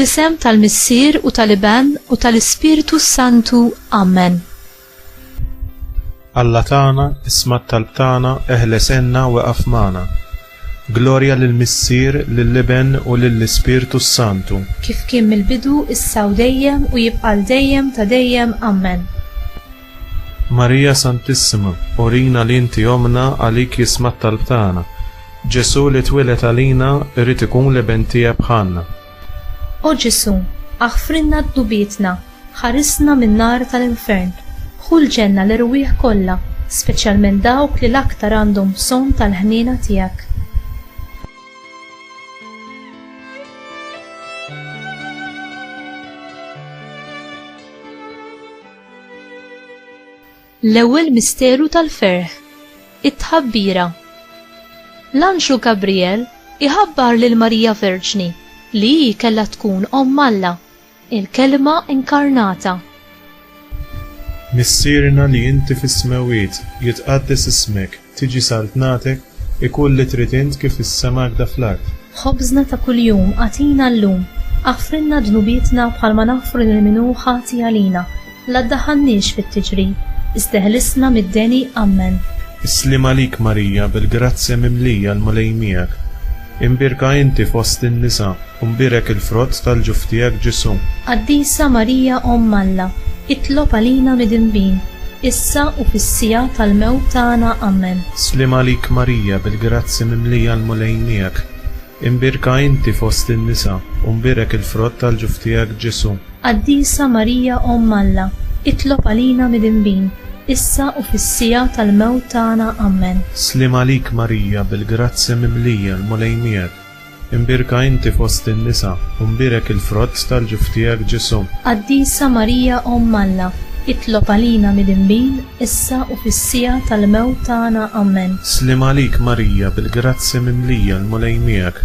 fl-isem tal-Missier u tal-Iban u tal-Ispiritu Santu. Amen. Alla tagħna, isma' t-talb tagħna, eħlesenna u waqaf magħna. Glorja lill-Missier, lill-Iben u lill-Ispiritu Santu. Kif kien mill-bidu, issa u dejjem u jibqa' dejjem ta' dejjem. Amen. Marija Santissima, urina li inti omna għalik jisma' t-talb tagħna. Ġesu li twilet għalina irid ikun l-Iben tiegħek bħalna. O Ġesu, aħfrinna d-dubietna, ħarisna min-nar tal-infern. Ħul ġenna l-irwieħ kollha, speċjalment dawk li l-aktar għandhom bżonn tal-ħniena tiegħek. L-ewwel misteru tal-ferħ, it-tħabbira. L-Anġlu Gabriel iħabbar lil Marija Verġni li hi kellha tkun Omm Alla, il-kelma inkarnata. Missierna li inti fis-smawiet, jitqaddes ismek, tiġi saltnatek, ikun li trid int kif is-sema għadha fl-ard. Ħobżna ta' kuljum għatina llum, aħfrinna dnubietna bħalma naħfru lil minhu ħati għalina, la ddaħħalniex fit-tiġrib, iżdeħlisna mid-deni. Amen. Islim għalik Marija bil-grazzja mimlija l-mulej miegħek. Imbirka inti fost in-nisa, u mbirek il-frott tal-ġuf tiegħek Ġesu. Qaddisa Marija Omm Alla, itlob għalina mid-inbin, issa u fis-sija tal-mewt tagħna. Amen. Islim għalik Marija bil-grazzja mimlija l-mulej miegħek. Imbirka inti fost in-nisa, u mbirek il-frott tal-ġuf tiegħek Ġesu. Qaddisa Marija Omm Alla, itlob għalina mid-inbin, issa u fis-sija tal-mewt tagħna. Amen. Islim għalik Marija bil-grazzja mimlija l-mulej miegħek. Imbirka inti fost in-nisa, u mbirek il-frott tal-ġuf tiegħek Ġesu. Qaddisa Marija Omm Alla, itlob għalina mid-inbin, issa u fis-sija tal-mewt tagħna. Amen. Islim għalik Marija bil-grazzja mimlija l-mulej miegħek.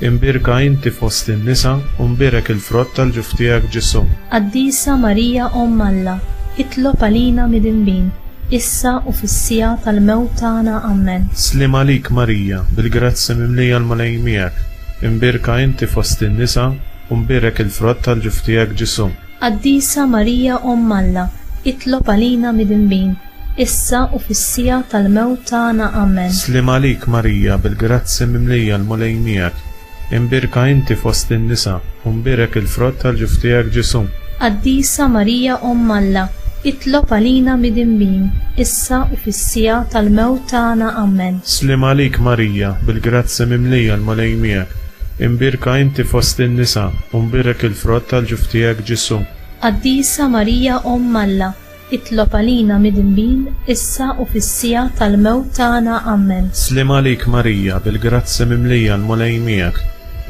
Imbirka inti fost in-nisa, u mbirek il-frott tal-ġuf tiegħek Ġesu. Qaddisa Marija Omm Alla, itlob għalina mid-inbin, issa u fis-sija tal-mewt tagħna. Amen. Islim għalik Marija bil-grazzja mimlija l-mulej miegħek. Imbirka inti fost in-nisa, u mbirek il-frott tal-ġuf tiegħek Ġesu. Qaddisa Marija Omm Alla, itlob għalina mid-inbin, issa u fis-sija tal-mewt tagħna. Amen. Islim għalik Marija bil-grazzja mimlija l-mulej miegħek. Imbirka inti fost in-nisa, u mbirek il-frott tal-ġuf tiegħek Ġesu. Qaddisa Marija Omm Alla, itlob għalina mid-inbin, issa u fis-sija tal-mewt tagħna. Amen. Islim għalik Marija bil-grazzja mimlija l-mulej miegħek. Imbirka inti fost in-nisa, u mbirek il-frott tal-ġuf tiegħek Ġesu. Qaddisa Marija Omm Alla, itlob għalina mid-inbin, issa u fis-sija tal-mewt tagħna. Amen. Islim għalik Marija bil-grazzja mimlija l-mulej miegħek.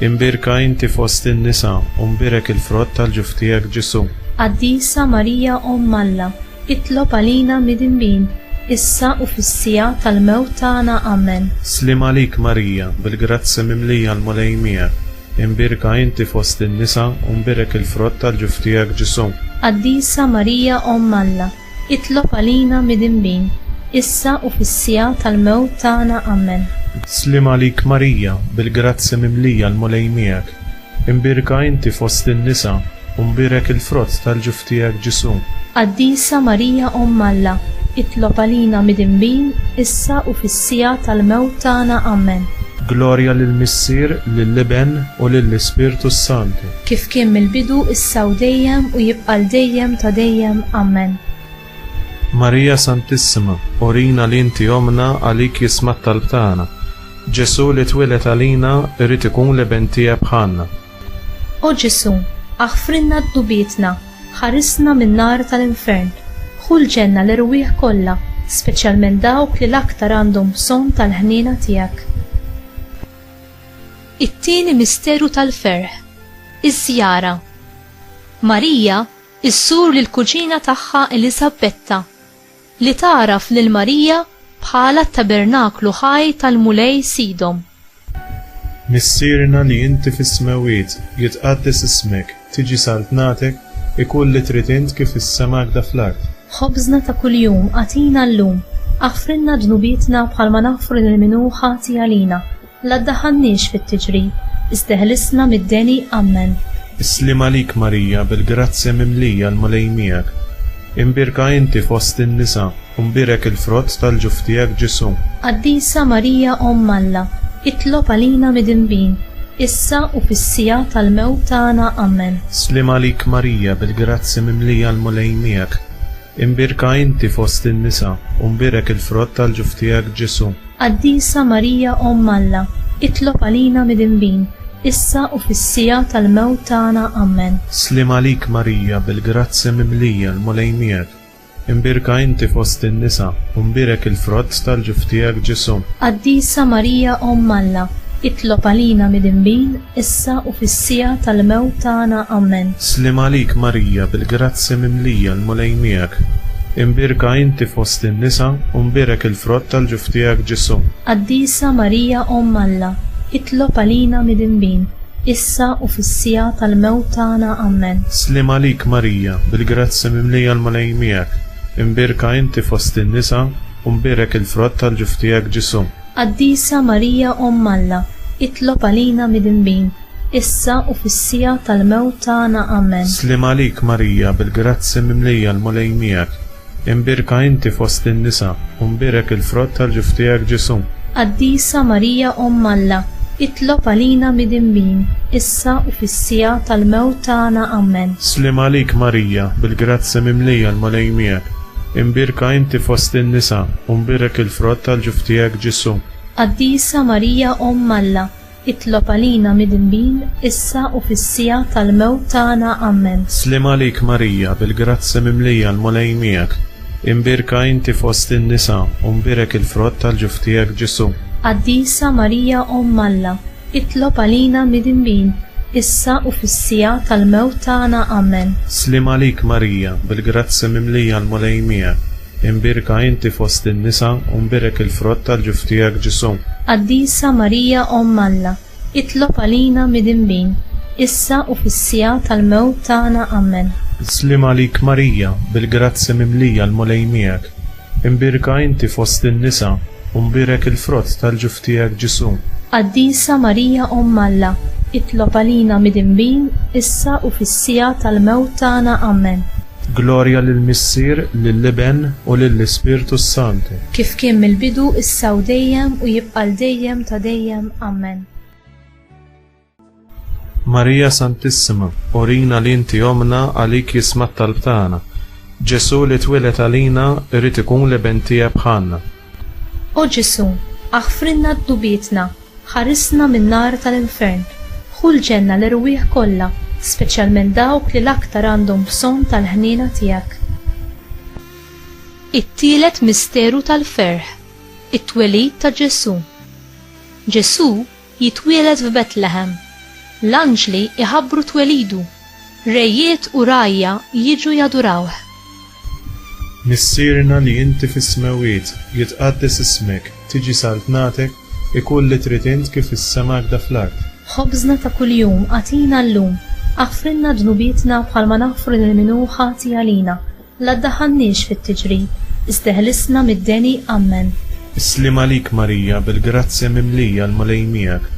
Imbirka inti fost in-nisa, u mbirek il-frott tal-ġuf tiegħek Ġesu. Qaddisa Marija Omm Alla, itlob għalina mid-inbin, issa u fis-sija tal-mewt tagħna. Amen. Islim għalik Marija bil-grazzja mimlija l-mulej miegħek. Imbirka inti fost in-nisa, u mbirek il-frott tal-ġuf tiegħek Ġesu. Qaddisa Marija Omm Alla, itlob għalina mid-inbin, issa u fis-sija tal-mewt tagħna. Amen. Islim għalik Marija bil-grazzja mimlija l-mulej miegħek. Imbirka inti fost in-nisa, u mbirek il-frott tal-ġuf tiegħek Ġesu. Qaddisa Marija Omm Alla, itlob għalina mid-inbin, issa u fis-sija tal-mewt tagħna. Amen. Glorja lill-Missier, lill-Iben u lill-Ispiritu Santu. Kif kien mill-bidu, issa u dejjem u jibqa' dejjem ta' dejjem. Amen. Marija Santissima, urina li inti omna għalik jisma' t-talb tagħna. Ġesu li twilet għalina irid ikun l-Iben tiegħek bħalna. O Ġesu, aħfrinna d-dubietna, ħarisna min-nar tal-infern. Ħul ġenna l-irwieħ kollha, speċjalment dawk li l-aktar għandhom bżonn tal-ħniena tiegħek. It-tieni misteru tal-ferħ, iż-żjara. Marija issur lill-kuġina tagħha Elisabetta, li taraf lil Marija bħala t-tabernaklu ħaj tal-mulej Sidom. Missierna li inti fis-smawiet, jitqaddes ismek, tiġi saltnatek, ikun li trid int kif is-sema għadha fl-ard. Ħobżna ta' kuljum għatina llum, aħfrinna dnubietna bħalma naħfru lil minhu ħati għalina, la ddaħħalniex fit-tiġrib, iżdeħlisna mid-deni. Amen. Islim għalik Marija bil-grazzja mimlija l-mulej miegħek. Imbirka inti fost in-nisa u mbirek il-frott tal-ġuf tiegħek Ġesu. Qaddisa Marija Omm Alla, itlob għalina midinbin, issa u fis-sija tal-mewt tagħna. Amen. Islim għalik Marija bil-grazzja mimlija l-mulej miegħek. Imbirka inti fost in-nisa u mbirek il-frott tal-ġuf tiegħek Ġesu. Qaddisa Marija Omm Alla, itlob għalina midinbin, issa u fis-sija tal-mewt tagħna. Amen. Islim għalik Marija bil-grazzja mimlija l-mulej miegħek. Imbirka inti fost in-nisa u mbirek il-frott tal-ġuf tiegħek Ġesu. Qaddisa Marija Omm Alla, itlob għalina midinbin, issa u fis-sija tal-mewt tagħna. Amen. Islim għalik Marija bil-grazzja mimlija l-mulej miegħek. Imbirka inti fost in-nisa u mbirek il-frott tal-ġuf tiegħek Ġesu. Qaddisa Marija Omm Alla, itlob għalina midinbin, issa u fis-sija tal-mewt tagħna. Amen. Islim għalik Marija bil-grazzja mimlija l-mulej miegħek. Imbirka inti fost in-nisa u mbirek il-frott tal-ġuf tiegħek Ġesu. Qaddisa Marija Omm Alla, itlob għalina midinbin, issa u fis-sija tal-mewt tagħna. Amen. Islim għalik Marija bil-grazzja mimlija l-mulej miegħek. Imbirka inti fost in-nisa u mbirek il-frott tal-ġuf tiegħek Ġesu. Qaddisa Marija Omm Alla, itlob għalina midinbin, issa u fis-sija tal-mewt tagħna. Amen. Islim għalik Marija bil-grazzja mimlija l-mulej miegħek. Imbirka inti fost in-nisa u mbirek il-frott tal-ġuf tiegħek Ġesu. Qaddisa Marija Omm Alla, itlob għalina midinbin, issa u fis-sija tal-mewt tagħna. Amen. Islim għalik Marija bil-grazzja mimlija l-mulej miegħek. Imbirka inti fost in-nisa u mbirek il-frott tal-ġuf tiegħek Ġesu. Qaddisa Marija Omm Alla, itlob għalina midinbin, issa u fis-sija tal-mewt tagħna. Amen. Islim għalik Marija bil-grazzja mimlija l-mulej miegħek. Imbirka inti fost in-nisa u mbirek il-frott tal-ġuf tiegħek Ġesu. Qaddisa Marija Omm Alla, itlob għalina midinbin, issa u fis-sija tal-mewt tagħna. Amen. Islim għalik Marija bil-grazzja mimlija l-mulej miegħek. Imbirka inti fost in-nisa u mbirek il-frott tal-ġuf tiegħek Ġesu. Qaddisa Marija Omm Alla, itlob għalina midinbin, issa u fis-sija tal-mewt tagħna. Amen. Glorja lill-Missier, lill-Iben u lill-Ispirtu Santu. Kif kien mill-bidu, issa u dejjem u jibqa' l-dejjem ta' dejjem. Amen. Marija Santissima, orina li inti omna għalik jisma' t-talb tagħna. Ġesu li twilet għalina irid ikun l-iben tiegħek bħalna. O Ġesu, aħfrinna d-dubietna, ħarisna min-nar tal-infern, ħu l-ġenna l-irwieħ kollha, speċjalment dawk li l-aktar għandhom bżonn tal-ħniena tiegħek. It-tielet misteru tal-ferħ, it-twelid ta' Ġesu. Ġesu jitwieled f'Betlehem. L-anġli iħabbru twelidu, rejjiet u rajja jiġu jadurawh. Missierna li inti fis-smawiet, jitqaddes ismek, tiġi saltnatek, ikun li trid int kif is-semak da fl-art. Ħobżna ta' kuljum għatina llum, aħfrinna dnubietna bħalma naħfru lil-minu ħati għalina, la ddaħħalniex fit-tiġrid, isteħlisna mid-deni. Amen. Islim għalik Marija bil-grazzja mimlija l-mulej miegħek.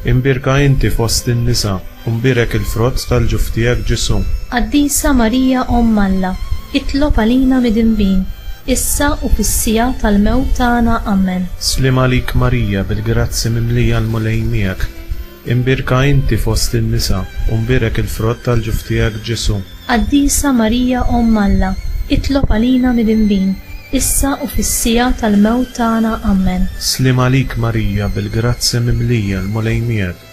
Imbirka inti fost in-nisa u mbirek il-frott tal-ġuf tiegħek Ġesu. Qaddisa Marija Omm Alla, itlob għalina midinbin, issa u fis-sija tal-mewt tagħna. Amen. Islim għalik Marija bil-grazzja mimlija l-mulej miegħek. Imbirka inti fost in-nisa u mbirek il-frott tal-ġuf tiegħek Ġesu. Qaddisa Marija Omm Alla, itlob għalina midinbin, issa u fis-sija tal-mewt tagħna. Amen. Islim għalik Marija bil-grazzja mimlija l-mulej miegħek.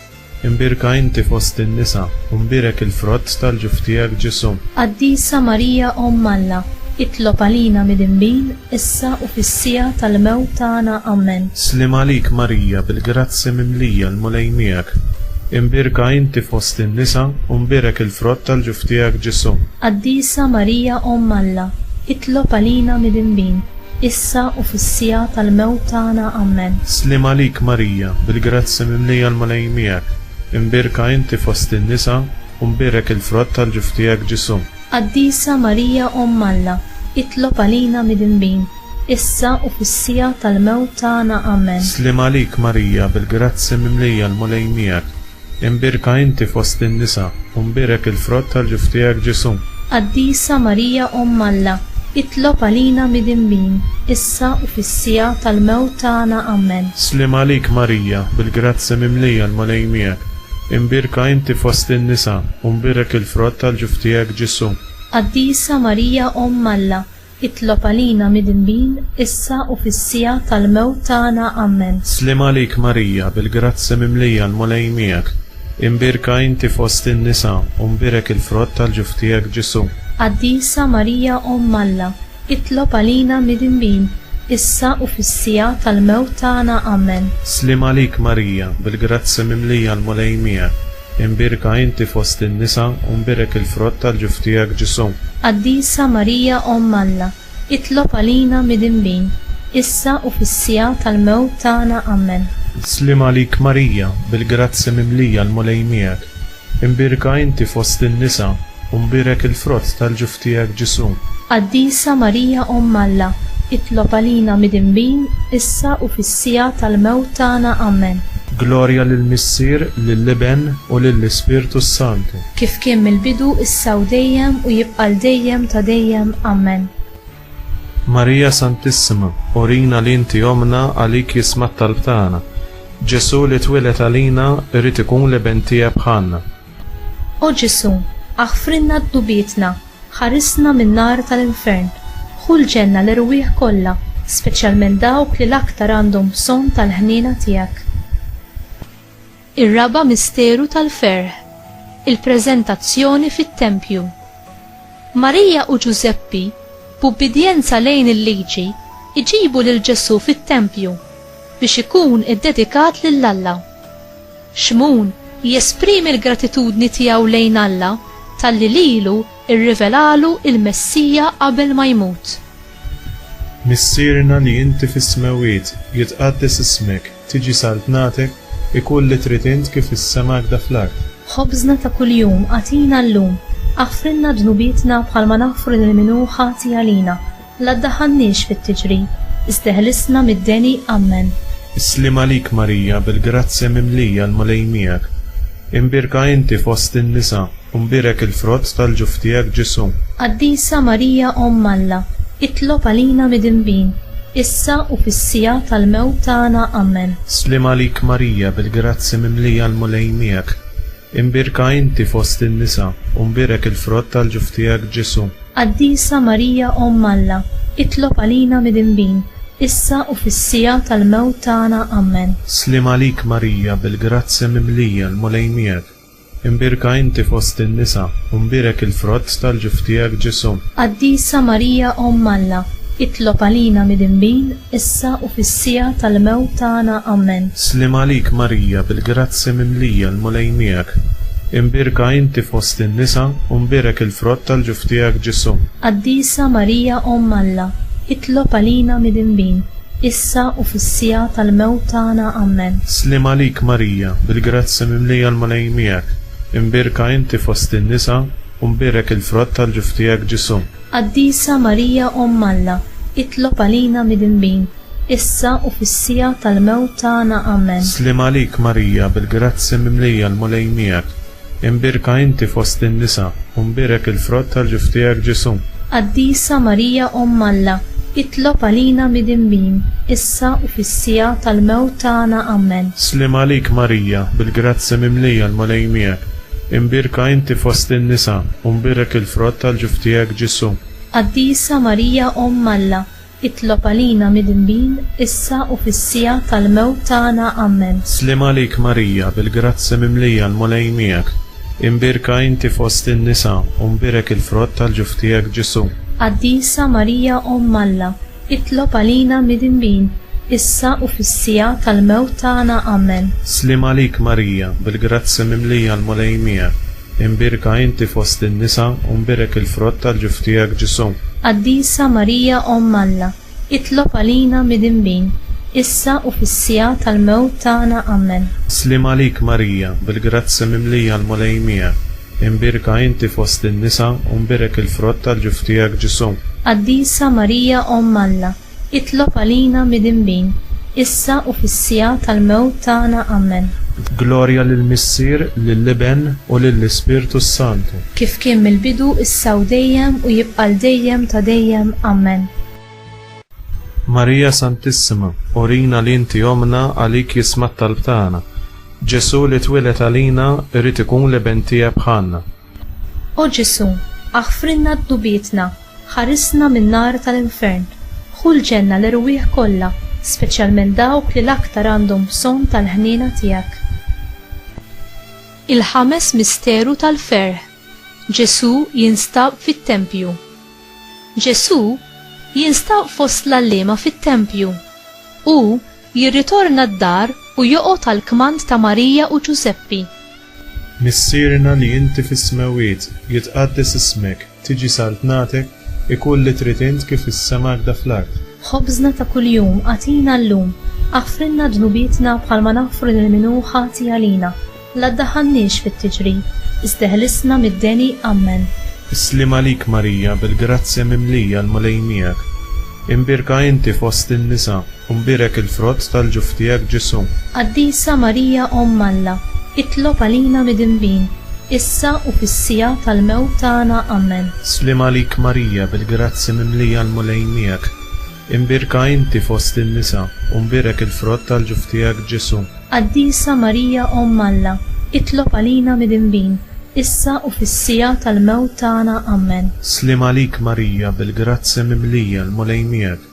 Imbirka inti fost in-nisa u mbirek il-frott tal-ġuf tiegħek Ġesu. Qaddisa Marija Omm Alla, itlob għalina midinbin, issa u fis-sija tal-mewt tagħna. Amen. Islim għalik Marija bil-grazzja mimlija l-mulej miegħek. Imbirka inti fost in-nisa u mbirek il-frott tal-ġuf tiegħek Ġesu. Qaddisa Marija Omm Alla, itlob għalina midinbin, issa u fis-sija tal-mewt tagħna. Amen. Islim għalik Marija bil-grazzja mimlija l-mulej miegħek. Imbirka inti fost in-nisa u mbirek il-frott tal-ġuf tiegħek Ġesu. Qaddisa Marija Omm Alla, itlob għalina midinbin, issa u fis-sija tal-mewt tagħna. Amen. Islim għalik Marija bil-grazzja mimlija l-mulej miegħek. Imbirka inti fost in-nisa u u mbirak il-frott tal-ġuf tiegħek Ġesu. Qaddisa Marija Omm Alla, itlob għalina midinbin, issa u fis-sija tal-mewt tagħna. Amen. Slim għalik Marija, bil-grazzi mimlija l-malej miegħek. Imbirka inti fost in-nisa u mbirak il-frott tal-ġuf tiegħek Ġesu. Qaddisa Marija Omm Alla, itlob għalina midinbin, issa u fis-sija tal-mewt tagħna. Amen. Slim għalik Marija, bil-grazzi mimlija l-malej miegħek. Imbirka inti fost in-nisa u mbirak il-frott tal-ġuf tiegħek Ġesu. Qaddisa Marija Omm Alla, itlob għalina midinbin, issa u fis-sija tal-mewt tagħna. Amen. Slim għalik Marija, bil-grazzi mimlija l-malej miegħek. Imbirka inti fost in-nisa u mbirak il-frott tal-ġuf tiegħek Ġesu. Qaddisa Marija Omm Alla, itlob għalina midinbin, issa u fis-sija tal-mewt tagħna. Amen. Slim għalik Marija, bil-grazzi mimlija l-malej miegħek. Imbirka inti fost in-nisa u mbirak il-frott tal-ġuf tiegħek Ġesu. Qaddisa Marija Omm Alla, itlob għalina midinbin, issa u fis-sija tal-mewt tagħna. Amen. Glorja lill-Missier, lill-Iben u lill-Ispirtu Santu. Kif kien mill-bidu issa u dejjem u jibqa' l-dejjem ta' dejjem. Amen. Marija Santissima, urina li inti omna għalik jisma' t-talb tagħna. Ġesu li twilet għalina irid ikun l-Iben tiegħek bħalna. O Ġesu, aħfrinna d-dubietna, ħarisna min-nar tal-infern, ħu l-ġenna l-irwieħ kollha, speċjalment dawk li l-aktar għandhom bżonn tal-ħniena tiegħek. Ir-raba' misteru tal-ferħ, il-preżentazzjoni fit-tempju. Marija u Ġuseppi, b'ubbidjenza lejn il-liġi, iġibu lil Ġesu fit-tempju biex ikun iddedikat lill-Alla. Xmun jesprimi l-gratitudni tiegħu lejn Alla talli lilu irrivelalu il-Messija qabel ma jmut. Missierna li inti fis-smawiet, jitqaddes ismek, tiġi saltnatek, ikun li trid int kif is-semak da fl-art. Ħobżna ta' kuljum għatina llum, aħfrinna dnubietna bħalma naħfru lil minu ħati għalina, la ddaħħalniex fit-tiġri, isteħlisna mid-deni. Amen. Slim għalik Marija, bil-grazzi mimlija l-malej miegħek. Imbirka inti fost in-nisa u mbirak il-frott tal-ġuf tiegħek Ġesu. Qaddisa Marija Omm Alla, itlob għalina midinbin, issa u fis-sija tal-mewt tagħna. Amen. Slim għalik Marija, bil-grazzi mimlija l-malej miegħek. Imbirka inti fost in-nisa u mbirak il-frott tal-ġuf tiegħek Ġesu. Qaddisa Marija Omm Alla, itlob għalina midinbin, issa u fis-sija tal-mewt tagħna. Amen. Slim għalik Marija, bil-grazzi mimlija l-malej miegħek. Imbirka inti fost in-nisa u mbirak il-frott tal-ġuf tiegħek Ġesu. Qaddisa Marija Omm Alla, itlob għalina midinbin, issa u fis-sija tal-mewt tagħna. Amen. Slim għalik Marija, bil-grazzi mimlija l-malej miegħek. Imbirka inti fost in-nisa u mbirak il-frott tal-ġuf tiegħek Ġesu. Qaddisa Marija Omm Alla, itlob għalina midinbin, issa u fis-sija tal-mewt tagħna. Amen. Slim għalik Marija, bil-grazzi mimlija l-malej miegħek. Imbirka inti fost in-nisa u mbirak il-frott tal-ġuf tiegħek Ġesu. Qaddisa Marija Omm Alla, itlob għalina midinbin, issa u fis-sija tal-mewt tagħna. Amen. Slim għalik Marija, bil-grazzi mimlija l-malej miegħek. Imbirka inti fost in-nisa u mbirak il-frott tal-ġuf tiegħek Ġesu. Qaddisa Marija Omm Alla, itlob għalina midinbin, issa u fis-sija tal-mewt tagħna. Amen. Slim għalik Marija, bil-grazzi mimlija l-malej miegħek. Imbirka inti fost in-nisa u mbirak il-frott tal-ġuf tiegħek Ġesu. Qaddisa Marija Omm Alla, itlob għalina midinbin, issa u fis-sija tal-mewt tagħna. Amen. Slim għalik Marija, bil-grazzi mimlija l-malej miegħek. Imbirka inti fost in-nisa u mbirak il-frott tal-ġuf tiegħek Ġesu. Qaddisa Marija Omm Alla, itlob għalina midinbin, issa u fis-sija tal-mewt tagħna. Amen. Slim għalik Marija, bil-grazzi mimlija l-malej miegħek. Imbirka inti fost in-nisa u mbirak il-frott tal-ġuf tiegħek Ġesu. Qaddisa Marija Omm Alla, itlob għalina midinbin, issa u fis-sija tal-mewt tagħna. Amen. Slim għalik Marija, bil-grazzi mimlija l-malej miegħek. Imbirka inti fost in-nisa u mbirak il-frott tal-ġuf tiegħek Ġesu. Qaddisa Marija Omm Alla, itlob għalina midinbin, issa u fis-sija tal-mewt tagħna. Amen. Glorja lill-Missier, lill-Iben u lill-Ispirtu Santu. kif kien mill-bidu issa u dejjem u jibqa' l-dejjem ta' dejjem. Amen. Marija Santissima, urina li inti omna għalik jisma' t-talb tagħna. Ġesu li twilet għalina irid ikun l-Iben tiegħek bħalna. O Ġesu, aħfrinna d-dubietna, ħarisna min-nar tal-infern, ħu l-ġenna l-irwieħ kollha, speċjalment dawk li l-aktar għandhom bżonn tal-ħniena tiegħek. Il-ħames misteru tal-ferħ. Ġesu jinstab fit-tempju. Ġesu jinstab fost l-allema fit-tempju u jirritorna d-dar u joqgħod tal-kmand ta' Marija u Ġuseppi. Missierna li inti fis-smawiet, jitqaddes ismek, tiġi saltnatek, ikun li trid int kif is-sema għda fl-art. Ħobżna ta' kuljum għatina llum, aħfrinna d-nubietna bħalma naħfru lil-minu ħati għalina, la ddaħħalniex fit-tiġri, iżdeħlisna mid-deni. Amen. Islim għalik Marija bil-grazzja mimlija l-mulej miegħek. Imbirka inti fost in-nisa, u mbirek il-frott tal-ġuf tiegħek Ġesu. Qaddisa Marija Omm Alla, itlob għalina mid-inbin, issa u fis-sija tal-mewt tagħna. Amen. Islim għalik Marija bil-grazzja mimlija l-mulej miegħek. Imbirka inti fost in-nisa, u mbirek il-frott tal-ġuf tiegħek Ġesu. Qaddisa Marija Omm Alla, itlob għalina mid-inbin, issa u fis-sija tal-mewt tagħna. Amen. Islim għalik Marija bil-grazzja mimlija l-mulej miegħek.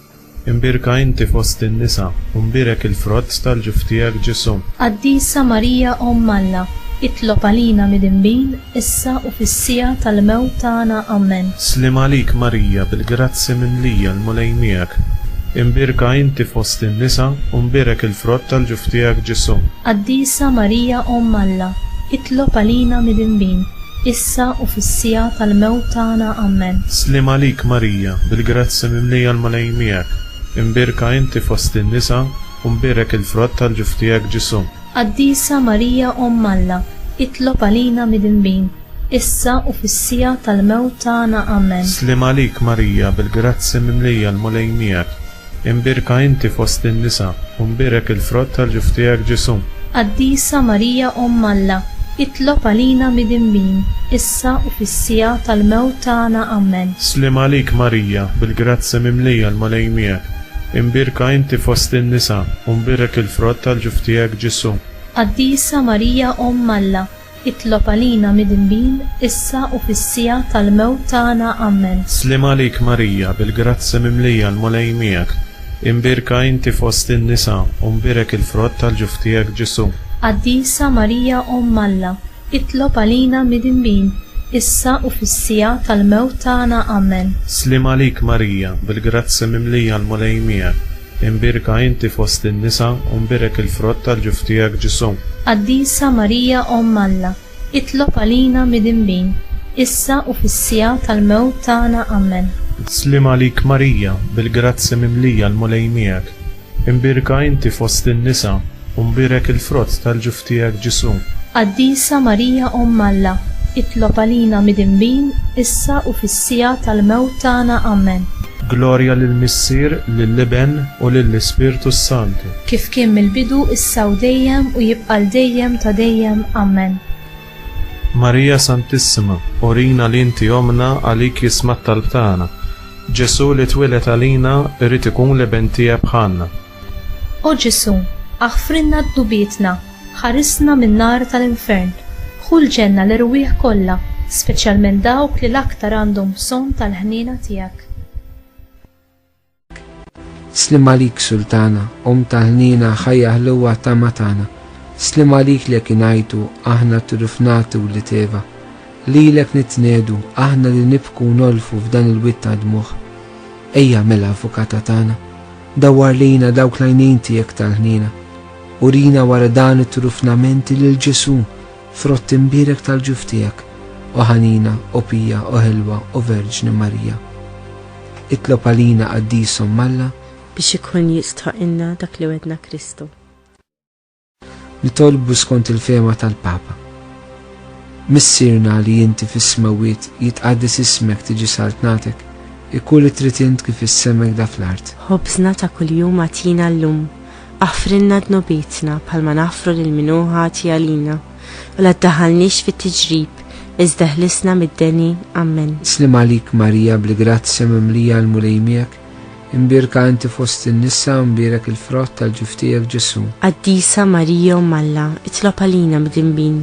Imbirka inti fost in-nisa, u mbirek il-frott tal-ġuf tiegħek Ġesu. Qaddisa Marija Omm Alla, itlob għalina mid-inbin, issa u fis-sija tal-mewt tagħna. Amen. Islim għalik Marija bil-grazzja mimlija l-mulej miegħek. Imbirka inti fost in-nisa, u mbirek il-frott tal-ġuf tiegħek Ġesu. Qaddisa Marija Omm Alla, itlob għalina mid-inbin, issa u fis-sija tal-mewt tagħna. Amen. Islim għalik Marija bil-grazzja mimlija l-mulej miegħek. Imbirka inti fost in-nisa, u mbirek il-frott tal-ġuf tiegħek Ġesu. Qaddisa Marija Omm Alla, itlob għalina mid-inbin, issa u fis-sija tal-mewt tagħna. Amen. Islim għalik Marija bil-grazzja mimlija l-mulej miegħek. Imbirka inti fost in-nisa, u mbirek il-frott tal-ġuf tiegħek Ġesu. Qaddisa Marija Omm Alla, itlob għalina mid-inbin, issa u fis-sija tal-mewt tagħna. Amen. Islim għalik Marija bil-grazzja mimlija l-mulej miegħek. Imbirka inti fost in-nisa, u mbirek il-frott tal-ġuf tiegħek Ġesu. Qaddisa Marija Omm Alla, itlob għalina mid-inbin, issa u fis-sija tal-mewt tagħna. Amen. Islim għalik Marija bil-grazzja mimlija l-mulej miegħek. Imbirka inti fost in-nisa, u mbirek il-frott tal-ġuf tiegħek Ġesu. Qaddisa Marija Omm Alla, itlob għalina mid-inbin, issa u fis-sija tal-mewt tagħna. Amen. Islim għalik Marija bil-grazzja mimlija l-mulej miegħek. Imbirka inti fost in-nisa, u mbirek il-frott tal-ġuf tiegħek Ġesu. Qaddisa Marija Omm Alla, itlob għalina mid-inbin, issa u fis-sija tal-mewt tagħna. Amen. Islim għalik Marija bil-grazzja mimlija l-mulej miegħek. Imbirka inti fost in-nisa, u mbirek il-frott tal-ġuf tiegħek Ġesu. Qaddisa Marija Omm Alla, itlob għalina mid-inbin, issa u fis-sija tal-mewt tagħna. Amen. Glorja lill-Missier, lill-Iben u lill-Ispirtu Santu. Kif kien mill-bidu issa u dejjem u jibqa' l-dejjem ta' dejjem. Amen. Marija Santissima, urina li inti omna għalik jisma' t-talb tagħna. Ġesu li twilet għalina irid ikun l-Iben tiegħek bħalna. O Ġesu, aħfrinna d-dubietna, ħarisna min-nar tal-infern, ħu l-ġenna l-irwieħ kollha, speċjalment dawk li l-aktar għandhom bżonn tal-ħniena tiegħek. Slim għalik Sultana, tal-ħniena ħajja ħluwa ta' matana. Slim għalik li kinajtu aħna turufnatu li teva. Lilek nitnedu aħna li nibku nolfu f'dan il-witta dmuħ. Ejja mela avukata tagħna, dawwar lina dawk lajnin tiegħek tal-ħniena. Urina wara dan it-turufnamenti lil Ġesu, frott imbirek tal-ġuf tiegħek, u ħanina, u pija, u ħelwa, u Verġni Marija. Itlob għalina Qaddisa Omm Alla biex ikun jistħoqilna dak li wedna Kristu. Nitolbu skont il-fema tal-Papa. Missierna li inti fis-smawiet jitqaddis ismek tiġi saltnatek, ikun li trid int kif is-semek da fl-art. Ħobżna ta' kuljum għatina llum, Aħfrinna dnobietna bħalma nafru lil minu ħati għalina, u la ddaħalniex fit-tiġrib, iżda ħlisna mid-deni. Amen. Slim għalik Marija bl-grazzja mimlija l-mulejmiek, imbirka inti fost in-nisa u mbirek il-frott tal-ġuftijek Ġesu. Qaddisa Marija Malla, itlob għalina mdinbin,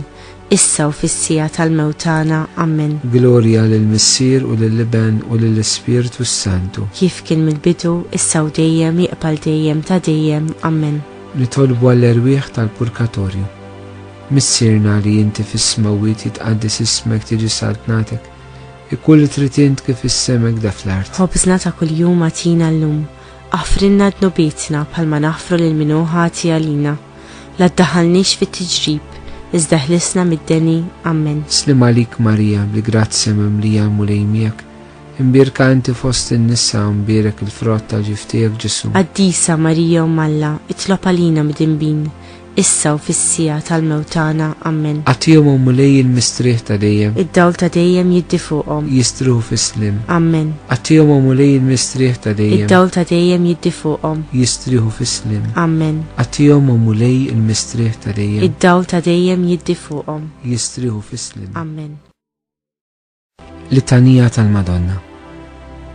issa u fis-sija tal-mewtana. Amen. Gloria lill-Missier u lill-Liben u lill-Ispirtu Santu. Kif kien mill-bidu, issa u dejjem jiqbal dejjem ta' dejjem. Amen. Nitolbu għall-erwieħ tal-purkatorju. Missirna li inti fis-smawit jitqaddis ismek tiġi saltnatek, ikull tritint kif is-semek da fl-art. Ħobżna ta' kuljum għatina llum, aħfrinna dnobietna bħalma naħfru lil minu ħati għalina, la ddaħalniex fit-tiġrib, iżda ħlisna mid-deni. Amen. Slim għalik Marija bl-grazzja mimlija l-mulejmiek, imbirka inti fost in-nisa u mbirek il-frott tal-ġuftijek Ġesu. Qaddisa Marija Malla, itlob għalina mdinbin, issa u fis-sija tal-mewtana. Amen. Għatihom u mulej il-mistrieħ ta' dejjem, Id-dawl ta' dejjem jiddi fuqhom. jistruħu fis-slim. Amen. Għatihom u mulej il-mistrieħ ta' dejjem, Id-dawl ta' dejjem jiddi fuqhom. jistriħu fis-slim. Amen. Għatihom u mulej il-mistrieħ ta' dejjem, Id-dawl ta' dejjem jiddi fuqhom. jistriħu fis-slim. Amen. Litanija tal-Madonna.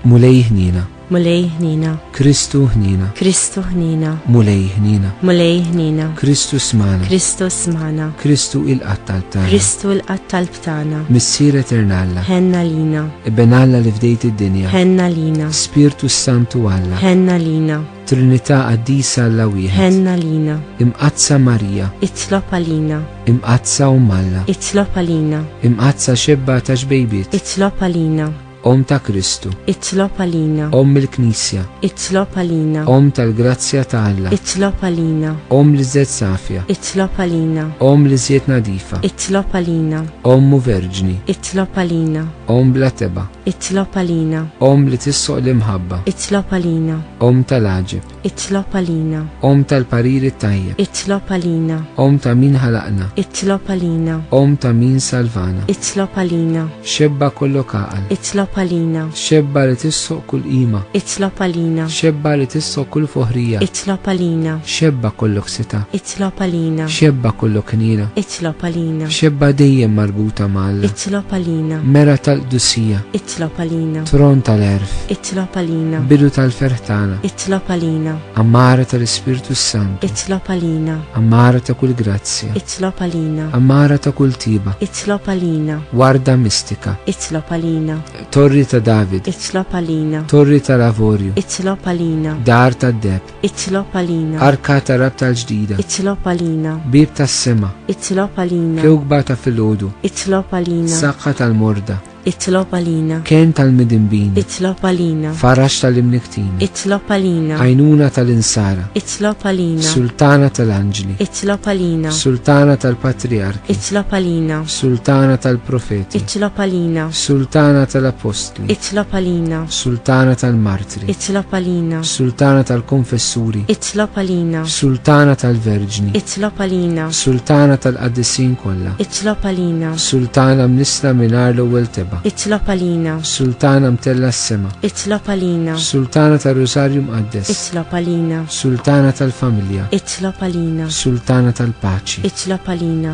Mulej ħnina, Mulej ħnina, Kristu ħnina, Kristu ħnina, mulej ħnina, mulej ħnina, Kristu smana, Kristu smana, Kristu il-qattal tana, Kristu l-qattal btana, Missier eternalla, ħenna lina, Ibbenalla li fdejt id-dinja, ħenna lina, Spiritu Santu Alla, ħenna lina, Trinità qaddisa alla wieħed, ħenna lina, imqazza Marija, itlob għalina, imqazza Malla, itlob għalina, imqazza xebba ta' ġbejbiet, itlob għalina, Om ta' Kristu, itlob għalina, Om il-Knisja, itlob għalina, Om tal-Grazzja ta' Alla, itlob għalina, Om li żed safja, itlob għalina, Om li żiet nadifa, itlob għalina, Om mu verġni, itlob għalina, Om bla teba, itlob għalina, Om li tissoq l-imħabba, itlob għalina, Om tal-aġib, itlob għalina, Om tal-pariri tajjeb, itlob għalina, Om ta' min ħalaqna, itlob għalina, Om ta' min salvana, itlob għalina, xebba kollu kaqal, itlob għalina, xebba li tissoq kull qima, itlob għalina, xebba li tissoq kull foħrija, itlob għalina, xebba kollok sita, itlob għalina, xebba kollok knina, itlob għalina, xebba dejjem marbuta malla, itlob għalina, mera tal-qdusija, itlob għalina, tron tal-erf, itlob għalina, bidu tal-ferħtana, itlob għalina, ammara tal-Ispirtu Santu, itlob għalina, ammara ta' kull grazzja, itlob għalina, ammara ta' kull tiba, itlob għalina, warda mistika, itlob għalina, torri ta' David, itlob għalina, torri ta' Lavorju, itlob għalina, dar ta' Deb, itlob għalina, arka ta' rab tal-ġdida, itlob għalina, bib ta' sema, itlob għalina, kewkba ta' filgħodu, itlob għalina, saqqa tal-morda, itlob għalina, ken tal-midinbin, itlob għalina, farax tal-imniktin, itlob għalina, għajnuna tal-insara, itlob għalina, sultana tal-anġli, itlob għalina, sultana tal-patriarki, itlob għalina, sultana tal-profeti, itlob għalina, sultana tal-apostli, itlob għalina, sultana tal-martri, itlob għalina, sultana tal-konfessuri, itlob għalina, sultana tal-verġni, itlob għalina, sultana tal-qaddissin kollha, itlob għalina, sultana mnisla minar l-ewwel teba, itlob għalina, sultana mtella s-sema, itlob għalina, sultana tal-Rosarju Mqaddes, itlob għalina, sultana tal-familja, itlob għalina, sultana tal-paċi, itlob għalina,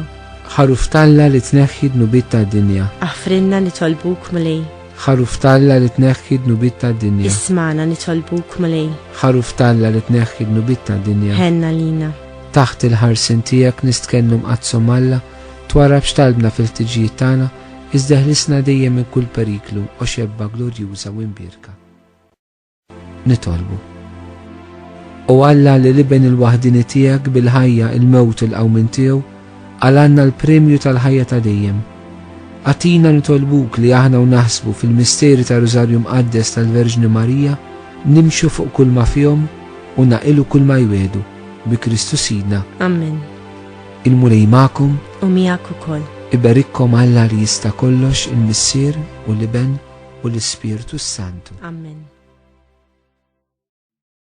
ħaruf talla li tneħħi dnubit tad-dinja, aħfrinna nitolbuk mulej, ħaruf talla li tneħħi dnubit tad-dinja, ismana nitolbuk mulej, ħaruf talla li tneħħi dnubit tad-dinja, ħenna lina, taħt il-ħarsin tiegħek nistkennu mqazzom Alla, twarab x'talbna fil-tiġijiet tagħna, iżda ħlisna dejjem minn kull periklu u xebba glorjuża u imbirka. Nitolbu. U Alla li liben il-waħdini tiegħek bil-ħajja il-mewt il-qawmin tiegħu, għalanna l-premju tal-ħajja ta' dejjem. Għatina nitolbuk li aħna u naħsbu fil-misteri ta' Rożarju Mqaddes tal-Verġni Marija, nimxu fuq kull ma fihom u naqilu kull ma jwedu bi Kristu Sidna. Amen. Il-mulej magħkom, U miegħek ukoll. iberikkom Alla li jista' kollox il-Missier u l-Iben u l-Ispirtu Santu. Amen.